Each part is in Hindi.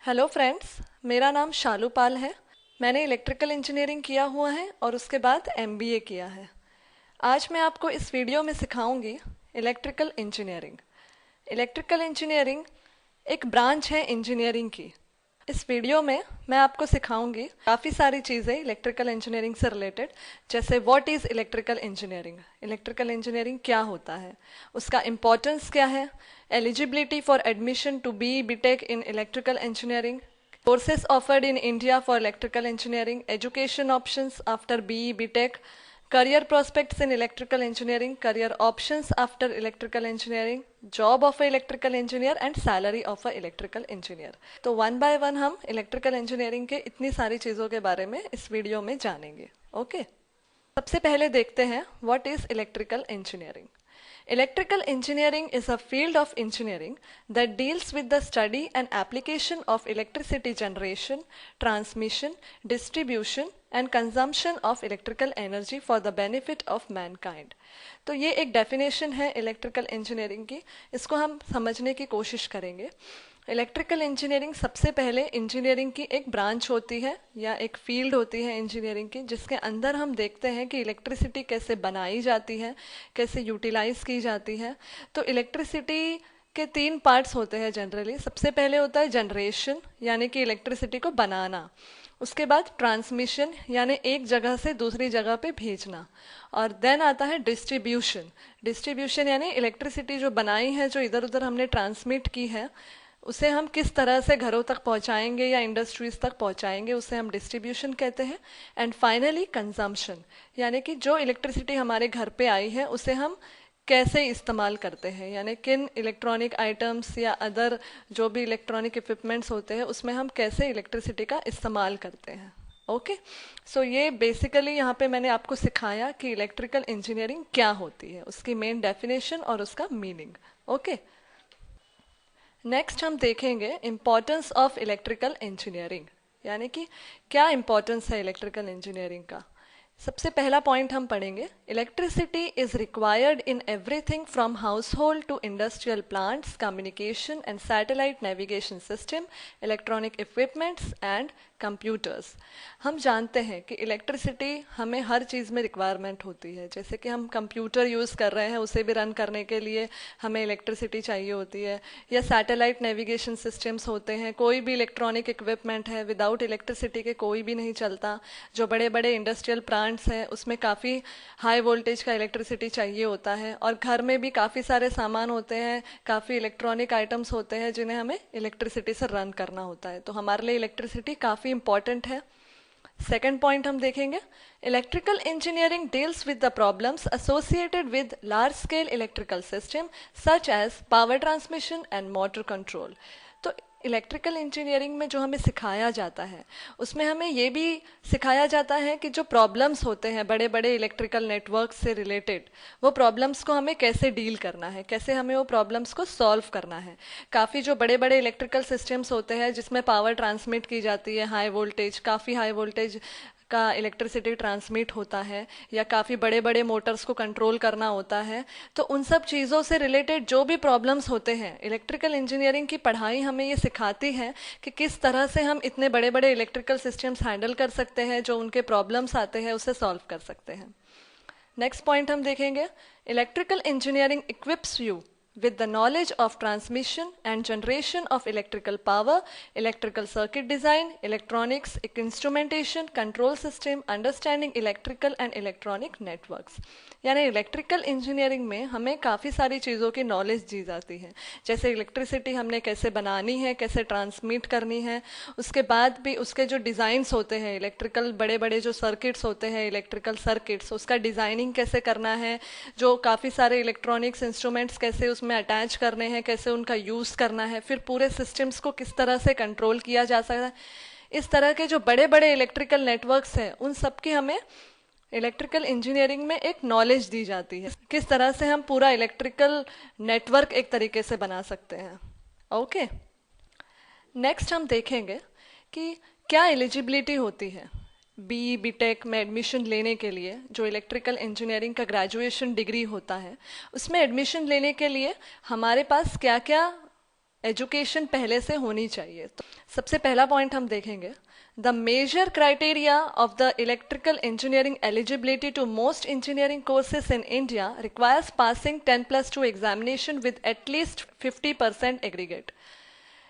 हेलो फ्रेंड्स, मेरा नाम शालू पाल है। मैंने इलेक्ट्रिकल इंजीनियरिंग किया हुआ है और उसके बाद एमबीए किया है। आज मैं आपको इस वीडियो में सिखाऊंगी इलेक्ट्रिकल इंजीनियरिंग। इलेक्ट्रिकल इंजीनियरिंग एक ब्रांच है इंजीनियरिंग की। इस वीडियो में मैं आपको सिखाऊंगी काफ़ी सारी चीज़ें इलेक्ट्रिकल इंजीनियरिंग से रिलेटेड, जैसे what is electrical engineering, electrical engineering क्या होता है, उसका इम्पोर्टेंस क्या है, eligibility for admission to B BTech in electrical engineering, courses offered in India for electrical engineering, education options after BE BTech, career prospects in electrical engineering, career options after electrical engineering, job of a electrical engineer and salary of a electrical engineer। तो वन बाय वन हम इलेक्ट्रिकल इंजीनियरिंग के इतनी सारी चीज़ों के बारे में इस वीडियो में जानेंगे। ओके, सबसे पहले देखते हैं what is electrical engineering. Electrical engineering is a field of engineering that deals with the study and application of electricity generation, transmission, distribution and consumption of electrical energy for the benefit of mankind। तो ये एक डेफिनेशन है इलेक्ट्रिकल इंजीनियरिंग की, इसको हम समझने की कोशिश करेंगे। इलेक्ट्रिकल इंजीनियरिंग सबसे पहले इंजीनियरिंग की एक ब्रांच होती है या एक फील्ड होती है इंजीनियरिंग की, जिसके अंदर हम देखते हैं कि इलेक्ट्रिसिटी कैसे बनाई जाती है, कैसे यूटिलाइज की जाती है। तो इलेक्ट्रिसिटी के तीन पार्ट्स होते हैं जनरली। सबसे पहले होता है जनरेशन, यानी कि इलेक्ट्रिसिटी को बनाना। उसके बाद ट्रांसमिशन, यानी एक जगह से दूसरी जगह पे भेजना। और देन आता है डिस्ट्रीब्यूशन। डिस्ट्रीब्यूशन यानी इलेक्ट्रिसिटी जो बनाई है, जो इधर उधर हमने ट्रांसमिट की है, उसे हम किस तरह से घरों तक पहुंचाएंगे या इंडस्ट्रीज तक पहुंचाएंगे, उसे हम डिस्ट्रीब्यूशन कहते हैं। एंड फाइनली कंजम्पशन, यानी कि जो इलेक्ट्रिसिटी हमारे घर पे आई है उसे हम कैसे इस्तेमाल करते हैं, यानी किन इलेक्ट्रॉनिक आइटम्स या अदर जो भी इलेक्ट्रॉनिक इक्विपमेंट्स होते हैं उसमें हम कैसे इलेक्ट्रिसिटी का इस्तेमाल करते हैं। ओके, सो ये बेसिकली यहाँ पे मैंने आपको सिखाया कि इलेक्ट्रिकल इंजीनियरिंग क्या होती है, उसकी मेन डेफिनेशन और उसका मीनिंग। ओके, नेक्स्ट हम देखेंगे इम्पोर्टेंस ऑफ इलेक्ट्रिकल इंजीनियरिंग, यानी कि क्या इम्पोर्टेंस है इलेक्ट्रिकल इंजीनियरिंग का। सबसे पहला पॉइंट हम पढ़ेंगे, electricity is required in everything from household to industrial plants, communication and satellite navigation system, electronic equipments and computers. हम जानते हैं कि इलेक्ट्रिसिटी हमें हर चीज़ में रिक्वायरमेंट होती है। जैसे कि हम कंप्यूटर यूज़ कर रहे हैं, उसे भी रन करने के लिए हमें इलेक्ट्रिसिटी चाहिए होती है, या सैटेलाइट नेविगेशन सिस्टम्स होते हैं। कोई भी इलेक्ट्रॉनिक इक्विपमेंट है विदाउट इलेक्ट्रिसिटी के कोई भी नहीं चलता। जो बड़े बड़े इंडस्ट्रियल प्लांट्स हैं उसमें काफ़ी हाई वोल्टेज का इलेक्ट्रिसिटी चाहिए होता है, और घर में भी काफ़ी सारे सामान होते हैं, काफ़ी इलेक्ट्रॉनिक आइटम्स होते हैं जिन्हें हमें इलेक्ट्रिसिटी से रन करना होता है। तो हमारे लिए इलेक्ट्रिसिटी काफ़ी इंपॉर्टेंट है। सेकेंड पॉइंट हम देखेंगे, electrical engineering deals with the problems associated with large scale electrical system such as power transmission and motor control. तो इलेक्ट्रिकल इंजीनियरिंग में जो हमें सिखाया जाता है उसमें हमें ये भी सिखाया जाता है कि जो प्रॉब्लम्स होते हैं बड़े बड़े इलेक्ट्रिकल नेटवर्क से रिलेटेड, वो प्रॉब्लम्स को हमें कैसे डील करना है, कैसे हमें वो प्रॉब्लम्स को सॉल्व करना है। काफ़ी जो बड़े बड़े इलेक्ट्रिकल सिस्टम्स होते हैं जिसमें पावर ट्रांसमिट की जाती है, हाई वोल्टेज, काफ़ी हाई वोल्टेज का इलेक्ट्रिसिटी ट्रांसमिट होता है, या काफ़ी बड़े बड़े मोटर्स को कंट्रोल करना होता है। तो उन सब चीज़ों से रिलेटेड जो भी प्रॉब्लम्स होते हैं, इलेक्ट्रिकल इंजीनियरिंग की पढ़ाई हमें ये सिखाती है कि किस तरह से हम इतने बड़े बड़े इलेक्ट्रिकल सिस्टम्स हैंडल कर सकते हैं, जो उनके प्रॉब्लम्स आते हैं उसे सॉल्व कर सकते हैं। नेक्स्ट पॉइंट हम देखेंगे, electrical engineering equips you with the knowledge of transmission and generation of electrical power, electrical circuit design, electronics, instrumentation, control system, understanding electrical and electronic networks। यानी इलेक्ट्रिकल इंजीनियरिंग में हमें काफ़ी सारी चीज़ों की नॉलेज दी जाती है, जैसे इलेक्ट्रिसिटी हमने कैसे बनानी है, कैसे ट्रांसमिट करनी है। उसके बाद भी उसके जो डिज़ाइंस होते हैं, इलेक्ट्रिकल बड़े बड़े जो सर्किट्स होते हैं, इलेक्ट्रिकल सर्किट्स, उसका डिज़ाइनिंग कैसे करना है, जो काफ़ी सारे इलेक्ट्रॉनिक्स इंस्ट्रूमेंट्स कैसे उसमें अटैच करने हैं, कैसे उनका यूज़ करना है, फिर पूरे सिस्टम्स को किस तरह से कंट्रोल किया जा सकता है। इस तरह के जो बड़े बड़े इलेक्ट्रिकल नेटवर्क्स हैं उन सब की हमें इलेक्ट्रिकल इंजीनियरिंग में एक नॉलेज दी जाती है, किस तरह से हम पूरा इलेक्ट्रिकल नेटवर्क एक तरीके से बना सकते हैं। ओके, नेक्स्ट हम देखेंगे कि क्या एलिजिबिलिटी होती है बी बीटेक में एडमिशन लेने के लिए। जो इलेक्ट्रिकल इंजीनियरिंग का ग्रेजुएशन डिग्री होता है उसमें एडमिशन लेने के लिए हमारे पास क्या क्या एजुकेशन पहले से होनी चाहिए। तो सबसे पहला पॉइंट हम देखेंगे, the major criteria of the electrical engineering eligibility to most engineering courses in India requires passing 10+2 examination with at least 50% aggregate.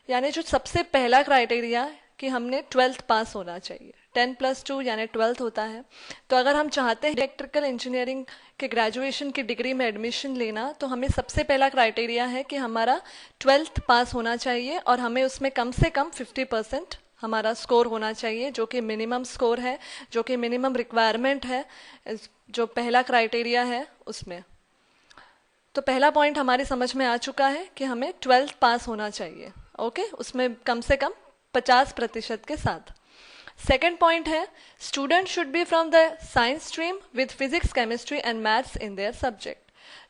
यानी जो सबसे पहला क्राइटेरिया कि हमने 12th पास होना चाहिए, 10+2 यानी 12th होता है। तो अगर हम चाहते हैं इलेक्ट्रिकल इंजीनियरिंग के ग्रेजुएशन की डिग्री में एडमिशन लेना, तो हमें सबसे पहला क्राइटेरिया है कि हमारा 12th पास होना चाहिए और हमें उसमें कम से कम 50% हमारा स्कोर होना चाहिए, जो कि मिनिमम स्कोर है, जो कि मिनिमम रिक्वायरमेंट है, जो पहला क्राइटेरिया है उसमें। तो पहला पॉइंट हमारी समझ में आ चुका है कि हमें 12th पास होना चाहिए, ओके, उसमें कम से कम 50% के साथ। सेकेंड पॉइंट है, student should be from the science stream with physics, chemistry and maths in their subject.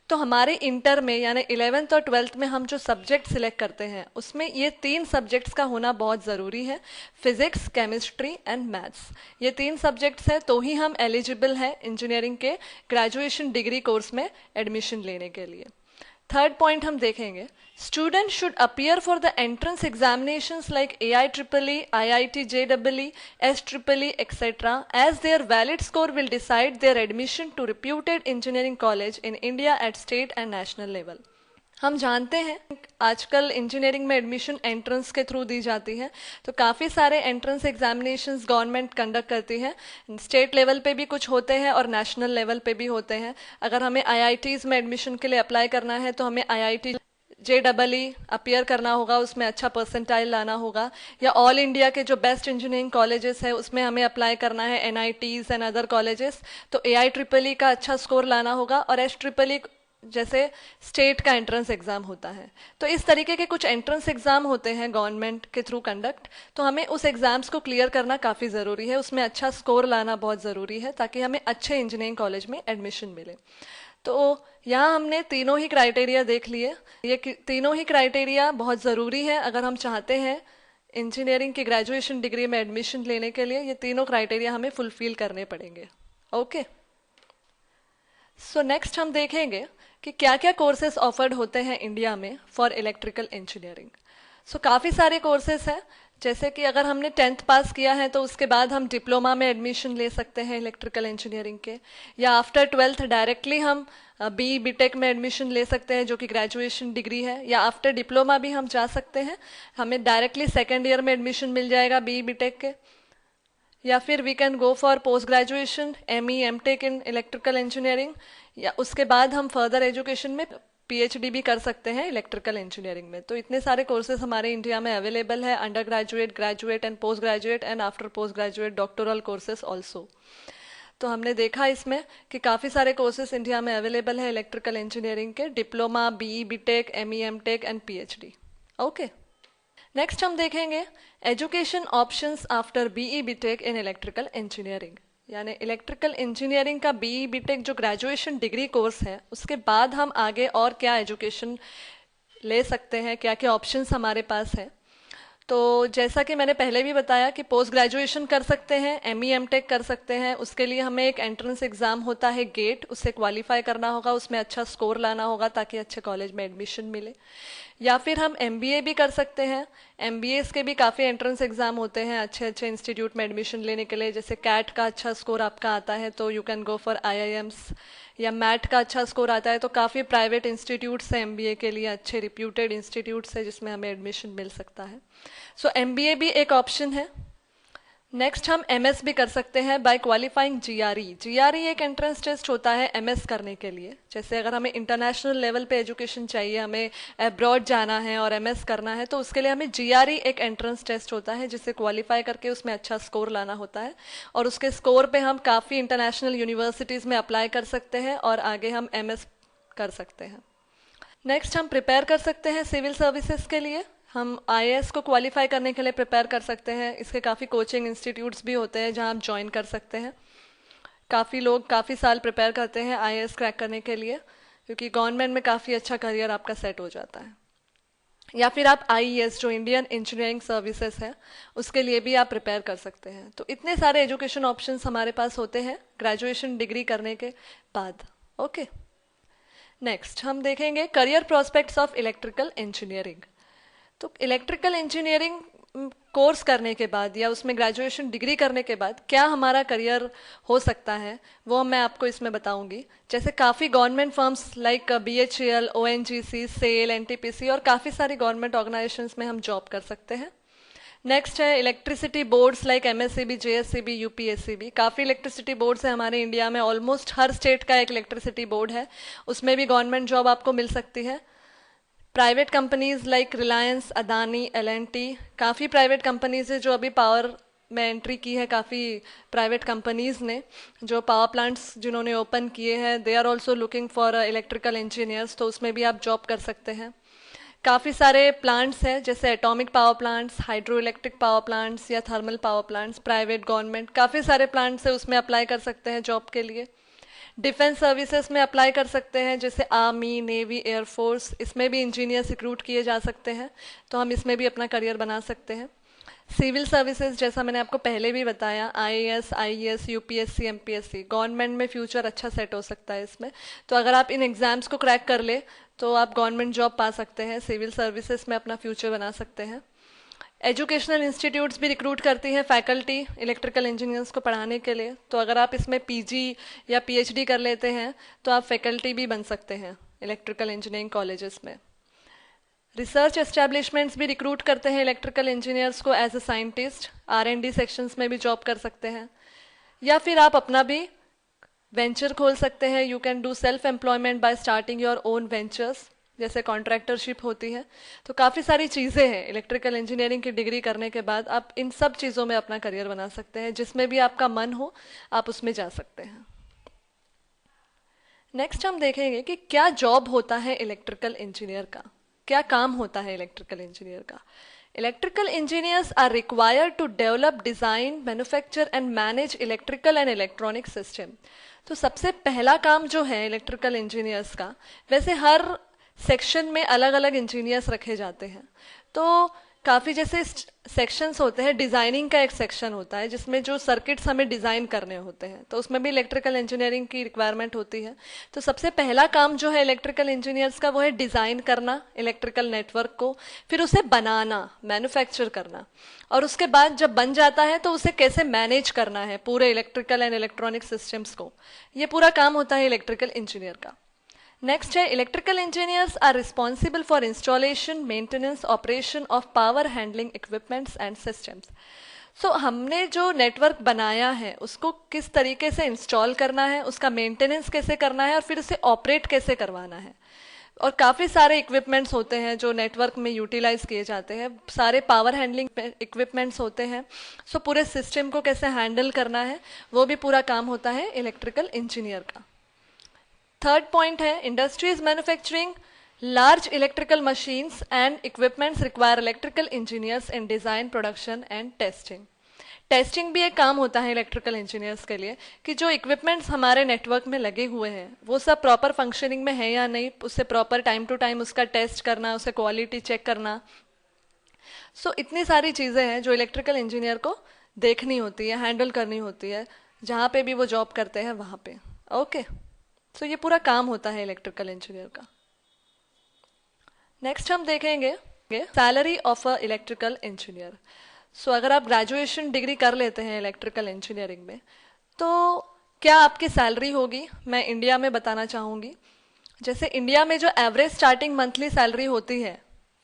तो हमारे इंटर में यानी 11th और 12th में हम जो सब्जेक्ट सिलेक्ट करते हैं उसमें ये 3 सब्जेक्ट्स का होना बहुत ज़रूरी है, फिजिक्स, केमिस्ट्री एंड मैथ्स। ये 3 सब्जेक्ट्स हैं तो ही हम एलिजिबल हैं इंजीनियरिंग के ग्रेजुएशन डिग्री कोर्स में एडमिशन लेने के लिए। थर्ड पॉइंट हम देखेंगे, student should appear for the entrance examinations like AIEEE, IIT JEE, SEEE etc. as their valid score will decide their admission to reputed engineering college in India at state and national level। हम जानते हैं आजकल इंजीनियरिंग में एडमिशन एंट्रेंस के थ्रू दी जाती है, तो काफ़ी सारे एंट्रेंस एग्जामिनेशंस गवर्नमेंट कंडक्ट करती है। स्टेट लेवल पे भी कुछ होते हैं और नेशनल लेवल पे भी होते हैं। अगर हमें IITs में एडमिशन के लिए अप्लाई करना है तो हमें IIT JEE अपीयर करना होगा, उसमें अच्छा परसेंटाइल लाना होगा, या ऑल इंडिया के जो बेस्ट इंजीनियरिंग कॉलेजेस है उसमें हमें अप्लाई करना है, NITs एंड अदर कॉलेजेस, तो AIEEE का अच्छा स्कोर लाना होगा, और SEEE जैसे स्टेट का एंट्रेंस एग्जाम होता है। तो इस तरीके के कुछ एंट्रेंस एग्जाम होते हैं गवर्नमेंट के थ्रू कंडक्ट, तो हमें उस एग्जाम्स को क्लियर करना काफ़ी ज़रूरी है, उसमें अच्छा स्कोर लाना बहुत ज़रूरी है ताकि हमें अच्छे इंजीनियरिंग कॉलेज में एडमिशन मिले। तो यहाँ हमने तीनों ही क्राइटेरिया देख लिए। ये तीनों ही क्राइटेरिया बहुत ज़रूरी है अगर हम चाहते हैं इंजीनियरिंग की ग्रेजुएशन डिग्री में एडमिशन लेने के लिए। ये तीनों क्राइटेरिया हमें फुलफिल करने पड़ेंगे, ओके। सो नेक्स्ट हम देखेंगे कि क्या क्या कोर्सेज ऑफर्ड होते हैं इंडिया में फॉर इलेक्ट्रिकल इंजीनियरिंग। सो काफ़ी सारे कोर्सेज हैं, जैसे कि अगर हमने 10th पास किया है तो उसके बाद हम डिप्लोमा में एडमिशन ले सकते हैं इलेक्ट्रिकल इंजीनियरिंग के, या आफ्टर 12th डायरेक्टली हम BE BTech में एडमिशन ले सकते हैं जो कि ग्रेजुएशन डिग्री है, या आफ्टर डिप्लोमा भी हम जा सकते हैं, हमें डायरेक्टली सेकेंड ईयर में एडमिशन मिल जाएगा BE BTech के, या फिर we can go for post graduation ME MTech in electrical engineering, या उसके बाद हम फर्दर एजुकेशन में PhD भी कर सकते हैं इलेक्ट्रिकल इंजीनियरिंग में। तो इतने सारे कोर्सेज हमारे इंडिया में अवेलेबल है, under graduate, graduate and post graduate and after post graduate doctoral courses also. तो हमने देखा इसमें कि काफ़ी सारे कोर्सेज इंडिया में अवेलेबल है इलेक्ट्रिकल इंजीनियरिंग के, diploma, BE BTech, ME MTech and PhD, okay. Next हम देखेंगे education options after BE BTech in electrical engineering. यानी इलेक्ट्रिकल इंजीनियरिंग का BE BTech जो ग्रेजुएशन डिग्री कोर्स है, उसके बाद हम आगे और क्या एजुकेशन ले सकते हैं, क्या क्या ऑप्शंस हमारे पास है। तो जैसा कि मैंने पहले भी बताया कि पोस्ट ग्रेजुएशन कर सकते हैं, ME MTech कर सकते हैं, उसके लिए हमें एक एंट्रेंस एग्ज़ाम होता है गेट, उससे क्वालिफाई करना होगा, उसमें अच्छा स्कोर लाना होगा ताकि अच्छे कॉलेज में एडमिशन मिले। या फिर हम MBA भी कर सकते हैं, MBAs के भी काफ़ी एंट्रेंस एग्ज़ाम होते हैं अच्छे अच्छे इंस्टीट्यूट में एडमिशन लेने के लिए, जैसे CAT का अच्छा स्कोर आपका आता है तो you can go for IIMs, या मैट का अच्छा स्कोर आता है तो काफ़ी प्राइवेट इंस्टीट्यूट्स हैं MBA के लिए, अच्छे रिप्यूटेड इंस्टीट्यूट्स है जिसमें हमें एडमिशन मिल सकता है। सो MBA भी एक ऑप्शन है। नेक्स्ट हम MS भी कर सकते हैं बाय क्वालिफाइंग GRE। GRE एक एंट्रेंस टेस्ट होता है MS करने के लिए। जैसे अगर हमें इंटरनेशनल लेवल पे एजुकेशन चाहिए, हमें अब्रॉड जाना है और MS करना है, तो उसके लिए हमें GRE एक एंट्रेंस टेस्ट होता है जिसे क्वालिफाई करके उसमें अच्छा स्कोर लाना होता है, और उसके स्कोर पे हम काफ़ी इंटरनेशनल यूनिवर्सिटीज़ में अप्लाई कर सकते हैं और आगे हम MS कर सकते हैं। नेक्स्ट हम प्रिपेयर कर सकते हैं सिविल सर्विसेज के लिए। हम IAS को क्वालिफाई करने के लिए प्रिपेयर कर सकते हैं। इसके काफ़ी कोचिंग इंस्टीट्यूट्स भी होते हैं जहां आप ज्वाइन कर सकते हैं। काफ़ी लोग काफ़ी साल प्रिपेयर करते हैं IAS क्रैक करने के लिए, क्योंकि गवर्नमेंट में काफ़ी अच्छा करियर आपका सेट हो जाता है। या फिर आप IES जो इंडियन इंजीनियरिंग सर्विसेज है उसके लिए भी आप प्रिपेयर कर सकते हैं। तो इतने सारे एजुकेशन ऑप्शंस हमारे पास होते हैं ग्रेजुएशन डिग्री करने के बाद, ओके। नेक्स्ट हम देखेंगे career prospects of electrical engineering. तो इलेक्ट्रिकल इंजीनियरिंग कोर्स करने के बाद या उसमें ग्रेजुएशन डिग्री करने के बाद क्या हमारा करियर हो सकता है, वो मैं आपको इसमें बताऊंगी। जैसे काफ़ी government firms like BHEL, ONGC, SAIL, NTPC और काफ़ी सारी गवर्नमेंट ऑर्गेनाइजेशंस में हम जॉब कर सकते हैं। नेक्स्ट है electricity boards like MSCB, JSCB, UPSCB। काफ़ी इलेक्ट्रिसिटी बोर्ड्स है हमारे इंडिया में, ऑलमोस्ट हर स्टेट का एक इलेक्ट्रिसिटी बोर्ड है, उसमें भी गवर्नमेंट जॉब आपको मिल सकती है। Private companies like Reliance, Adani, L&T, काफ़ी प्राइवेट कंपनीज है जो अभी पावर में एंट्री की है। काफ़ी प्राइवेट कंपनीज ने जो पावर प्लांट्स जिन्होंने ओपन किए हैं, they are also looking for electrical engineers, तो उसमें भी आप जॉब कर सकते हैं। काफ़ी सारे प्लांट्स हैं जैसे atomic power plants, hydro electric power plants या thermal power plants, private government काफ़ी सारे प्लांट्स है, उसमें अप्लाई कर सकते हैं जॉब के लिए। डिफेंस सर्विसेज में अप्लाई कर सकते हैं जैसे आर्मी, नेवी, एयरफोर्स, इसमें भी इंजीनियर्स रिक्रूट किए जा सकते हैं, तो हम इसमें भी अपना करियर बना सकते हैं। सिविल सर्विसेज जैसा मैंने आपको पहले भी बताया, IAS, IES, UPSC, MPSC, government में फ्यूचर अच्छा सेट हो सकता है इसमें। तो अगर आप इन एग्ज़ाम्स को क्रैक कर ले तो आप गवर्नमेंट जॉब पा सकते हैं, सिविल सर्विसेज में अपना फ्यूचर बना सकते हैं। एजुकेशनल इंस्टीट्यूट्स भी रिक्रूट करती हैं फैकल्टी इलेक्ट्रिकल इंजीनियर्स को पढ़ाने के लिए, तो अगर आप इसमें PG या PhD कर लेते हैं तो आप फैकल्टी भी बन सकते हैं इलेक्ट्रिकल इंजीनियरिंग कॉलेजेस में। रिसर्च एस्टेब्लिशमेंट्स भी रिक्रूट करते हैं इलेक्ट्रिकल इंजीनियर्स को as a scientist, R&D sections में भी जॉब कर सकते हैं। या फिर आप अपना भी वेंचर खोल सकते हैं, you can do self employment bye starting your own ventures, जैसे कॉन्ट्रैक्टरशिप होती है। तो काफ़ी सारी चीज़ें हैं, इलेक्ट्रिकल इंजीनियरिंग की डिग्री करने के बाद आप इन सब चीज़ों में अपना करियर बना सकते हैं, जिसमें भी आपका मन हो आप उसमें जा सकते हैं। नेक्स्ट हम देखेंगे कि क्या जॉब होता है इलेक्ट्रिकल इंजीनियर का, क्या काम होता है इलेक्ट्रिकल इंजीनियर का। Electrical engineers are required to develop, design, manufacture and manage electrical and electronic system. तो सबसे पहला काम जो है इलेक्ट्रिकल इंजीनियर्स का, वैसे हर सेक्शन में अलग अलग इंजीनियर्स रखे जाते हैं, तो काफ़ी जैसे सेक्शंस होते हैं। डिज़ाइनिंग का एक सेक्शन होता है जिसमें जो सर्किट्स हमें डिज़ाइन करने होते हैं, तो उसमें भी इलेक्ट्रिकल इंजीनियरिंग की रिक्वायरमेंट होती है। तो सबसे पहला काम जो है इलेक्ट्रिकल इंजीनियर्स का वो है डिज़ाइन करना इलेक्ट्रिकल नेटवर्क को, फिर उसे बनाना, मैन्युफैक्चर करना, और उसके बाद जब बन जाता है तो उसे कैसे मैनेज करना है पूरे इलेक्ट्रिकल एंड इलेक्ट्रॉनिक सिस्टम्स को, ये पूरा काम होता है इलेक्ट्रिकल इंजीनियर का। नेक्स्ट है electrical engineers are responsible for installation, maintenance, operation of power handling equipments and systems. So हमने जो नेटवर्क बनाया है उसको किस तरीके से इंस्टॉल करना है, उसका मेंटेनेंस कैसे करना है और फिर उसे ऑपरेट कैसे करवाना है। और काफ़ी सारे इक्विपमेंट्स होते हैं जो नेटवर्क में यूटिलाइज किए जाते हैं, सारे पावर हैंडलिंग इक्विपमेंट्स होते हैं। सो पूरे सिस्टम को कैसे हैंडल करना है वो भी पूरा काम होता है इलेक्ट्रिकल इंजीनियर का। थर्ड पॉइंट है industries manufacturing large electrical machines and equipments require electrical engineers in design, production and testing. Testing भी एक काम होता है इलेक्ट्रिकल इंजीनियर्स के लिए कि जो इक्विपमेंट्स हमारे नेटवर्क में लगे हुए हैं वो सब प्रॉपर फंक्शनिंग में है या नहीं, उससे प्रॉपर टाइम टू टाइम उसका टेस्ट करना, उसे क्वालिटी चेक करना। सो इतनी सारी चीज़ें हैं जो इलेक्ट्रिकल इंजीनियर को देखनी होती है, हैंडल करनी होती है, जहाँ पे भी वो जॉब करते हैं वहाँ पे। ओके, सो ये पूरा काम होता है इलेक्ट्रिकल इंजीनियर का। नेक्स्ट हम देखेंगे salary of a electrical engineer. So अगर आप ग्रेजुएशन डिग्री कर लेते हैं इलेक्ट्रिकल इंजीनियरिंग में तो क्या आपकी सैलरी होगी, मैं इंडिया में बताना चाहूँगी। जैसे इंडिया में जो एवरेज स्टार्टिंग मंथली सैलरी होती है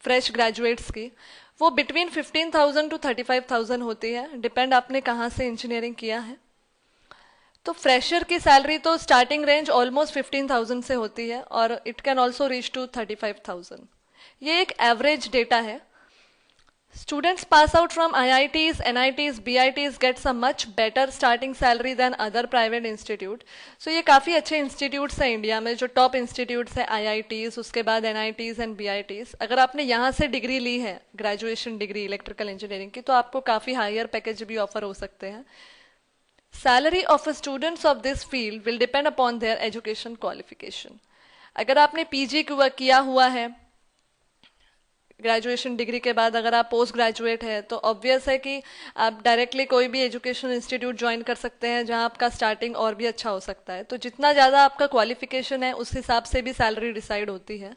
फ्रेश ग्रेजुएट्स की, वो बिटवीन 15,000 to 35,000 होती है, डिपेंड आपने कहाँ से इंजीनियरिंग किया है। तो फ्रेशर की सैलरी तो स्टार्टिंग रेंज ऑलमोस्ट 15,000 से होती है और it can also reach to 35,000। ये एक एवरेज डेटा है। Students pass out from IITs, NITs, BITs gets a much better starting salary than other private institute. So ये काफ़ी अच्छे इंस्टीट्यूट्स हैं इंडिया में, जो टॉप इंस्टीट्यूट्स हैं IITs, उसके बाद NITs एंड BITs। अगर आपने यहाँ से डिग्री ली है ग्रेजुएशन डिग्री इलेक्ट्रिकल इंजीनियरिंग की, तो आपको काफ़ी हायर पैकेज भी ऑफर हो सकते हैं। Salary of students of this field will depend upon their education qualification. अगर आपने PG किया हुआ है ग्रेजुएशन डिग्री के बाद, अगर आप पोस्ट ग्रेजुएट है तो ऑब्वियस है कि आप डायरेक्टली कोई भी एजुकेशन इंस्टीट्यूट ज्वाइन कर सकते हैं जहां आपका स्टार्टिंग और भी अच्छा हो सकता है। तो जितना ज़्यादा आपका क्वालिफिकेशन है उस हिसाब से भी सैलरी डिसाइड होती है।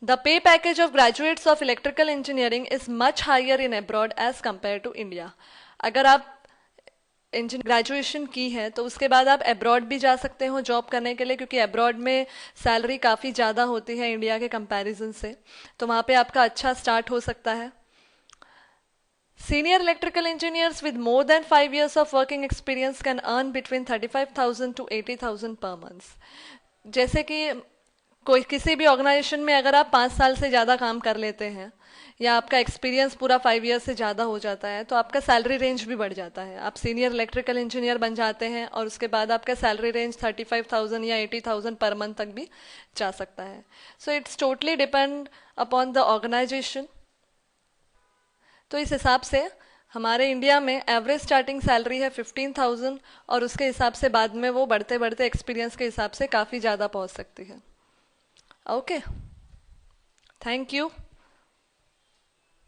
The pay package of graduates of electrical engineering is much higher in abroad as compared to India. अगर आप ग्रेजुएशन की है तो उसके बाद आप अब्रॉड भी जा सकते हो जॉब करने के लिए, क्योंकि अब्रॉड में सैलरी काफ़ी ज़्यादा होती है इंडिया के कंपैरिजन से, तो वहाँ पे आपका अच्छा स्टार्ट हो सकता है. Senior electrical engineers with more than 5 years of working experience can earn between 35,000 to 80,000 per month. जैसे कि कोई किसी भी ऑर्गेनाइजेशन में अगर आप 5 साल से ज़्यादा काम कर लेते हैं या आपका एक्सपीरियंस पूरा 5 ईयर से ज़्यादा हो जाता है तो आपका सैलरी रेंज भी बढ़ जाता है. आप सीनियर इलेक्ट्रिकल इंजीनियर बन जाते हैं और उसके बाद आपका सैलरी रेंज 35,000 या 80,000 पर मंथ तक भी जा सकता है. So it's totally depend upon the organization. तो इस हिसाब से हमारे इंडिया में एवरेज स्टार्टिंग सैलरी है 15,000 और उसके हिसाब से बाद में वो बढ़ते बढ़ते एक्सपीरियंस के हिसाब से काफ़ी ज़्यादा पहुंच सकती है. Okay, thank you.